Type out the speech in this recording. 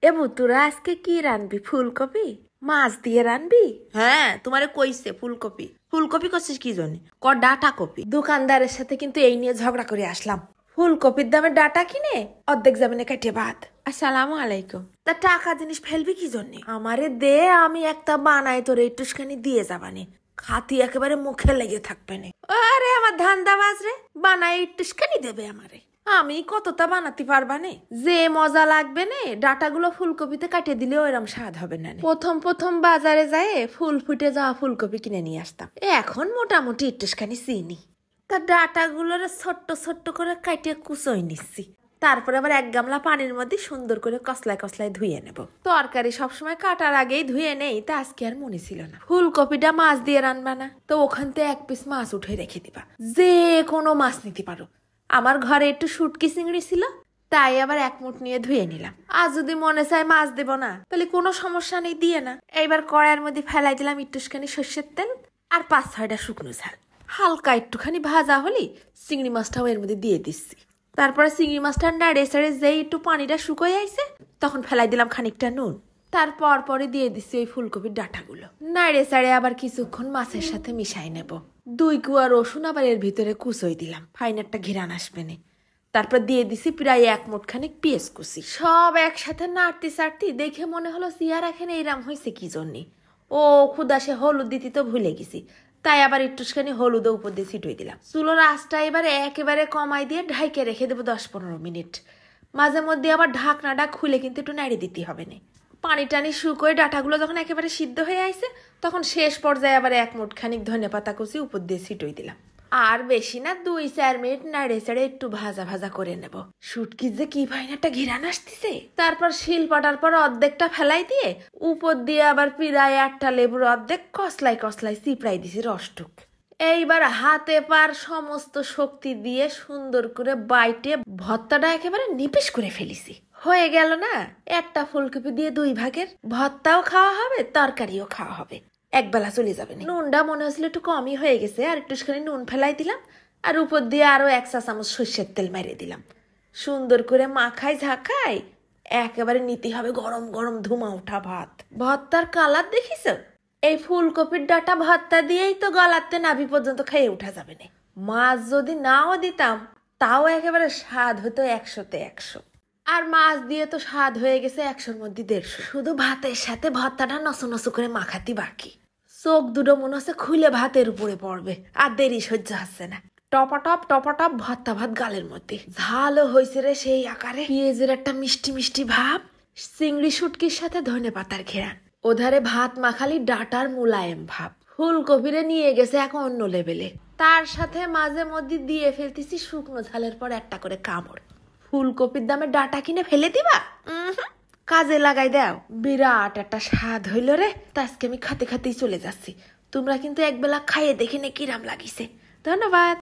এবু তোরা আজকে কি রানবি? ফুলকপি মাছ দিয়ে রানবি? হ্যাঁ, তোমারে কইছে ফুলকপি। ফুলকপি করছিস কি জন্য? Data copy. দোকানদারের সাথে কিন্তু এই নিয়ে ঝগড়া করে আসলাম। ফুলকপির দামে ডাটা কিনে অর্ধেক জামিনে কাটিয়ে বাদ। আসসালামু আলাইকুম। তা টাকা জিনিস ফেলবি কি জন্য? আমারে দে, আমি একটা বানাই তোর একটুখানি দিয়ে যাবানি, খাতি একেবারে মুখে লেগে থাকবে না। আরে আমার ধান্দাবাজ রে, বানাই একটুখানি দেবে আমারে, আমি কতটা বানাতে পারবা নে? যে মজা লাগবে নে, ডাটাগুলো ফুলকপিতে কাটিয়ে দিলেও এরম স্বাদ হবে না। প্রথম প্রথম বাজারে যায় ফুল ফুটে যাওয়া ফুলকপি কিনে নিয়ে আসতাম, এখন মোটামুটি একটুখানি চিনি। তা ডাটাগুলোর ছোট্ট ছোট্ট করে কাটিয়ে কুচোই নিচ্ছি, তারপরে আবার এক গামলা পানির মধ্যে সুন্দর করে কসলায় কসলায় ধুয়ে নেব। তরকারি সবসময় কাটার আগেই ধুয়ে নেই, তা আজকে আর মনে ছিল না। ফুলকপিটা মাছ দিয়ে রান্না না, তো ওখান থেকে এক পিস মাছ উঠে রেখে দিবা, যে কোনো মাছ নিতে পারো। আমার ঘরে একটু শুটকি চিংড়ি ছিল, তাই আবার এক মুঠ নিয়ে ধুয়ে নিলাম। আর যদি মনে চায় মাছ দেব না, তাহলে কোনো সমস্যা নেই, দিয়ে না। এইবার কড়াইয়ের মধ্যে ফেলাই দিলাম একটুখানি সর্ষের তেল আর 5-6টা শুকনো ঝাল। হালকা একটুখানি ভাজা হলি চিংড়ি মাছটাও এর মধ্যে দিয়ে দিচ্ছি। তারপরে চিংড়ি মাছটা নাড়ে সাড়ে যেই একটু পানিটা শুকিয়ে আইছে, তখন ফেলাই দিলাম খানিকটা নুন। তারপর পরে দিয়ে দিচ্ছি ওই ফুলকপির ডাঁটাগুলো, নাড়ে সাড়ে আবার কিছুক্ষণ মাছের সাথে মিশাই নেব। 2 কুয়া রসুন আবার এর ভিতরে কুচোই দিলাম, ফাইন একটা ঘিরান আসবে না। তারপর দিয়ে দিছি প্রায় 1 মুঠ খানিক পেঁয়াজ কুচি। সব একসাথে নাড়তে চাড়তে দেখে মনে হলো চেয়ার এখানে এইরাম হয়েছে কি জন্যে। ও খুদা, সে হলুদ দিতে তো ভুলে গেছি, তাই আবার একটুখানি হলুদ উপর দিয়ে ছিটুই দিলাম। চুলোর আঁচটা এবারে একেবারে কমাই দিয়ে ঢাইকে রেখে দেবো 10-15 মিনিট। মাঝে মধ্যে আবার ঢাকনাটা খুলে কিন্তু একটু নাড়ি দিতে হবে না। পানি টানি শুকোয় ডাটাগুলো যখন একেবারে সিদ্ধ হয়ে আইছে, তখন শেষ পর্যায়ে আবার 1 মুঠ খানিক ধনেপাতা কুচি উপর দিয়ে ছিটুই দিলাম। আর বেশি না, 2-4 মিনিট নাড়ে চাড়ে একটু ভাজা ভাজা করে নেব। শুটকি যে কি ফাইন একটা ঘিরান আসতেছে। তারপর শিল পাটার পর অর্ধেকটা ফেলাই দিয়ে উপর দিয়ে আবার প্রায় 1টা লেবুর অর্ধেক কসলাই কসলাই চিপড়াই দিছি রসটুক। এইবার হাতে পার সমস্ত শক্তি দিয়ে সুন্দর করে বাইটে ভর্তাটা একেবারে নিপিস করে ফেলিছি। হয়ে গেল না, একটা ফুলকপি দিয়ে 2 ভাগের ভর্তাও খাওয়া হবে, তরকারিও খাওয়া হবে, একবেলা চলে যাবে। নুনটা মনে হচ্ছিল একটু কমই হয়ে গেছে, আর একটুখানি নুন ফেলাই দিলাম, আর উপর দিয়ে আরো 1 চা চামচ সর্ষের তেল মেরে দিলাম। সুন্দর করে মাখাই ঝাঁকাই একেবারে নিতে হবে গরম গরম ধুমা ওঠা ভাত। ভর্তার কালার দেখিস? এই ফুলকপির ডাটা ভর্তা দিয়েই তো গলাতে নাভি পর্যন্ত খেয়ে উঠা যাবে না। মাছ যদি নাও দিতাম, তাও একেবারে স্বাদ হতো 100-তে 100। আর মাছ দিয়ে তো স্বাদ হয়ে গেছে 100-র মধ্যে 150। শুধু ভাতের সাথে ভর্তাটা নসো নসো করে মাখাতি বাকি। চোখ দুটো মনে হচ্ছে খুলে ভাতের উপরে পড়বে, আর দেরি সহ্য হচ্ছে না। টপাটপ টপাটপ ভর্তা ভাত গালের মধ্যে। ঝালও হয়েছে রে সেই আকারে, পেঁয়াজের একটা মিষ্টি মিষ্টি ভাব, চিংড়ি শুটকির সাথে ধনেপাতার ঘেরান, ওধারে ভাত মাখালি ডাটার মুলায়েম ভাব। ফুলকপিরে নিয়ে গেছে এক অন্য লেভেলে। তার সাথে মাঝে মধ্যে দিয়ে ফেলতেছি শুকনো ঝালের পর একটা করে কামড়। ফুলকপির দামে ডাটা কিনে ফেলে দিবা? কাজে লাগাই দাও। বিরাট একটা স্বাদ হইল রে। তা আজকে আমি খাতে খাতেই চলে যাচ্ছি, তোমরা কিন্তু একবেলা খাইয়ে দেখে নে কিরাম লাগিছে। ধন্যবাদ।